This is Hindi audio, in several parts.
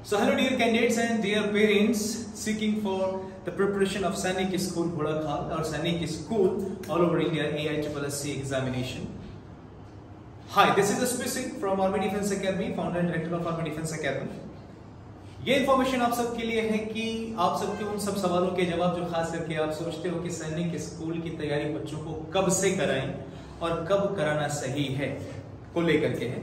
So hello dear candidates and dear parents seeking for the preparation of Sainik School Bhodakhal or Sainik School all over India AISSC examination. Hi, this is Aspi Singh from Army Defense Academy, founder and director of Army Defense Academy. ये इन्फॉर्मेशन आप सबके लिए है कि आप सबके उन सब सवालों के जवाब जो खास करके आप सोचते हो कि सैनिक स्कूल की तैयारी बच्चों को कब से कराएं और कब कराना सही है को लेकर के है।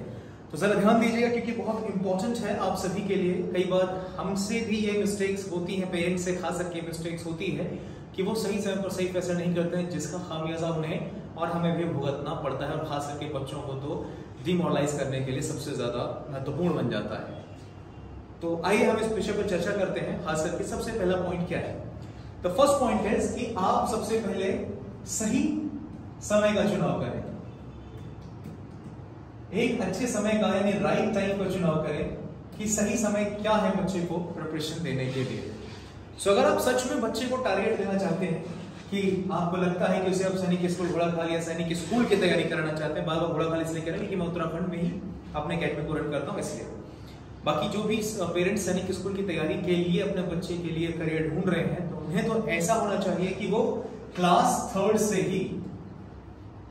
तो जरा ध्यान दीजिएगा क्योंकि बहुत इंपॉर्टेंट है आप सभी के लिए। कई बार हमसे भी ये मिस्टेक्स होती हैं, पेरेंट्स से खास करके मिस्टेक्स होती है कि वो सही समय पर सही फैसला नहीं करते हैं, जिसका खामियाजा उन्हें और हमें भी भुगतना पड़ता है और खास करके बच्चों को तो डिमोरलाइज करने के लिए सबसे ज्यादा महत्वपूर्ण बन जाता है। तो आइए हम इस विषय पर चर्चा करते हैं। खास करके सबसे पहला पॉइंट क्या है? द फर्स्ट पॉइंट है कि आप सबसे पहले सही समय का चुनाव करें। एक अच्छे समय का यानी राइट टाइम का चुनाव करें कि सही समय क्या है बच्चे को प्रिपरेशन देने के लिए। सो अगर आप सच में बच्चे को टारगेट देना चाहते हैं कि आपको लगता है कि उसे आप सैनिक स्कूल घोड़ाखाल या सैनिक स्कूल की तैयारी कराना चाहते हैं, बार बार घोड़ाखाल इसलिए कह रहे हैं कि मैं उत्तराखंड में ही अपने अकेडमी को रन करता हूं, इसलिए बाकी जो भी पेरेंट्स सैनिक स्कूल की तैयारी के लिए अपने बच्चे के लिए करियर ढूंढ रहे हैं तो उन्हें तो ऐसा होना चाहिए कि वो क्लास थर्ड से ही,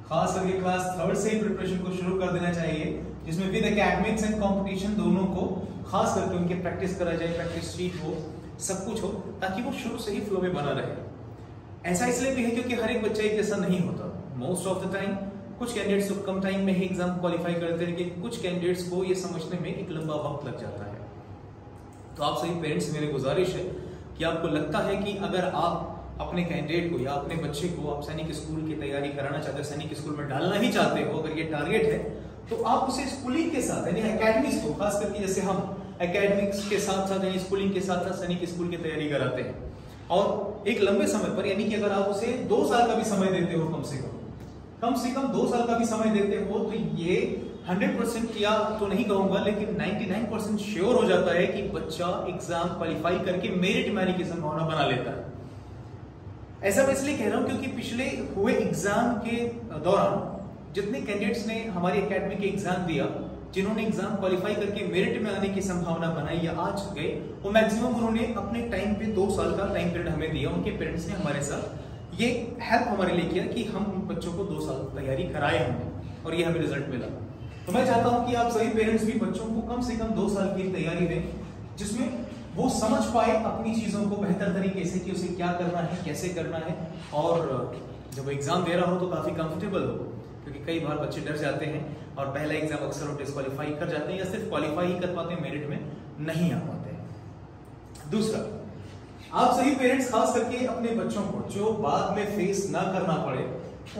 खास करके क्लास थर्ड से ही प्रिपरेशन को शुरू कर देना चाहिए, जिसमें विद एकेडमिक्स एंड कंपटीशन दोनों को खास करके उनके प्रैक्टिस करा जाए, प्रैक्टिस शीट हो, सब कुछ हो, ताकि वो शुरू से ही फ्लो में बना रहे। ऐसा इसलिए भी है क्योंकि हर एक बच्चा एक जैसा नहीं होता। मोस्ट ऑफ द टाइम कुछ कैंडिडेट्स तो कम टाइम में ही एग्जाम क्वालिफाई करते हैं, लेकिन कुछ कैंडिडेट्स को ये समझने में एक लंबा वक्त लग जाता है। तो आप सभी पेरेंट्स से मेरी गुजारिश है कि आपको लगता है कि अगर आप अपने कैंडिडेट को या अपने बच्चे को आप सैनिक स्कूल की तैयारी कराना चाहते हो, सैनिक स्कूल में डालना ही चाहते हो, अगर ये टारगेट है तो आप उसे स्कूलिंग के साथ यानी एकेडमिक्स को, खास करके जैसे हम एकेडमिक्स के साथ साथ यानी स्कूलिंग के साथ साथ सैनिक स्कूल की तैयारी कराते हैं और एक लंबे समय पर, यानी कि अगर आप उसे 2 साल का भी समय देते हो, कम से कम 2 साल का भी समय देते हो, तो ये 100% या तो नहीं कहूंगा लेकिन 99% श्योर हो जाता है कि बच्चा एग्जाम क्वालिफाई करके मेरिट में आने की संभावना बना लेता है। ऐसा मैं इसलिए कह रहा हूं क्योंकि पिछले हुए एग्जाम के दौरान जितने कैंडिडेट्स ने हमारी एकेडमी के एग्जाम दिया, जिन्होंने एग्जाम क्वालिफाई करके मेरिट में आने की संभावना बनाई या आ चुके, वो मैक्सिमम उन्होंने अपने टाइम पे 2 साल का टाइम पीरियड हमें दिया। उनके पेरेंट्स ने हमारे साथ ये हेल्प हमारे लिए किया कि हम उन बच्चों को 2 साल तैयारी कराए हमने और ये हमें रिजल्ट मिला। तो मैं चाहता हूं कि आप सभी पेरेंट्स भी बच्चों को कम से कम 2 साल की तैयारी दें, जिसमें वो समझ पाए अपनी चीजों को बेहतर तरीके से कि उसे क्या करना है, कैसे करना है, और जब एग्जाम दे रहा हो तो काफी कंफर्टेबल हो, क्योंकि कई बार बच्चे डर जाते हैं और पहला एग्जाम अक्सर वो डिस्क्वालीफाई कर जाते हैं या सिर्फ क्वालिफाई ही कर पाते हैं, मेरिट में नहीं आ पाते हैं। दूसरा, आप सभी पेरेंट्स खास करके अपने बच्चों को जो बाद में फेस ना करना पड़े,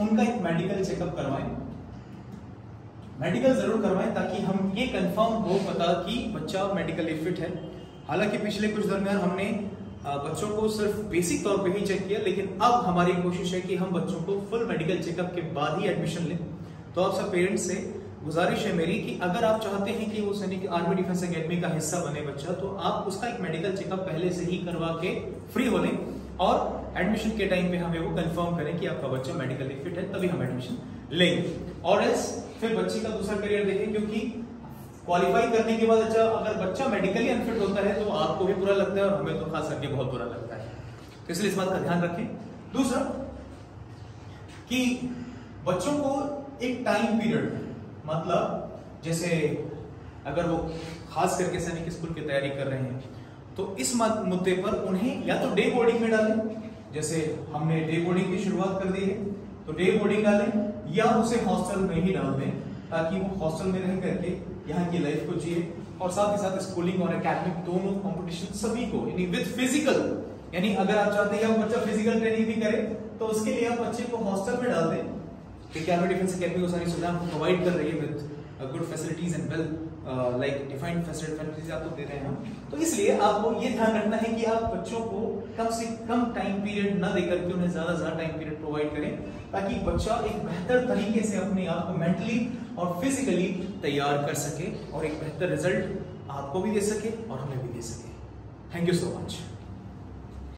उनका एक मेडिकल चेकअप करवाएं। मेडिकल जरूर करवाएं ताकि हम ये कंफर्म हो पता कि बच्चा मेडिकली फिट है। हालांकि पिछले कुछ दरमियान हमने बच्चों को सिर्फ बेसिक तौर पे ही चेक किया, लेकिन अब हमारी कोशिश है कि हम बच्चों को फुल मेडिकल चेकअप के बाद ही एडमिशन लें। तो आप सब पेरेंट्स से गुजारिश है मेरी कि अगर आप चाहते हैं कि वो सैनिक आर्मी डिफेंस एकेडमी का हिस्सा बने बच्चा, तो आप उसका एक मेडिकल चेकअप पहले से ही करवा के फ्री हो लें और एडमिशन के टाइम पे हमें वो कंफर्म करें कि आपका बच्चा मेडिकली फिट है, तभी हम एडमिशन लेंगे। और एल्स फिर बच्चे का दूसरा करियर देखें, क्योंकि क्वालिफाई करने के बाद अच्छा अगर बच्चा मेडिकली अनफिट होता है तो आपको भी बुरा लगता है और हमें तो खास करके बहुत बुरा लगता है। तो इसलिए इस बात का ध्यान रखें। दूसरा कि बच्चों को एक टाइम पीरियड, मतलब जैसे अगर वो खास करके सैनिक स्कूल की तैयारी कर रहे हैं तो इस मुद्दे पर उन्हें या तो डे बोर्डिंग में डालें, जैसे हमने डे बोर्डिंग की शुरुआत कर दी है, तो डे बोर्डिंग डालें, या उसे हॉस्टल में ही डाल दें ताकि वो हॉस्टल में रह करके यहाँ की लाइफ को जिए और साथ ही साथ स्कूलिंग और एकेडमिक दोनों कंपटीशन सभी को, यानी विद फिजिकल, यानी अगर आप चाहते हैं बच्चा फिजिकल ट्रेनिंग भी करे तो उसके लिए आप बच्चे को हॉस्टल में डाल दें, क्योंकि आर्मी डिफेंस एकेडमी को सारी सुविधा आपको प्रोवाइड कर रही है with good facilities and well like defined facilities आपको दे रहे हैं हम। तो इसलिए आपको ये ध्यान रखना है कि आप बच्चों को कम से कम टाइम पीरियड ना देकर के उन्हें ज्यादा टाइम पीरियड प्रोवाइड करें, ताकि बच्चा एक बेहतर तरीके से अपने आप को मेंटली और फिजिकली तैयार कर सके और एक बेहतर रिजल्ट आपको भी दे सके और हमें भी दे सके। Thank you so much.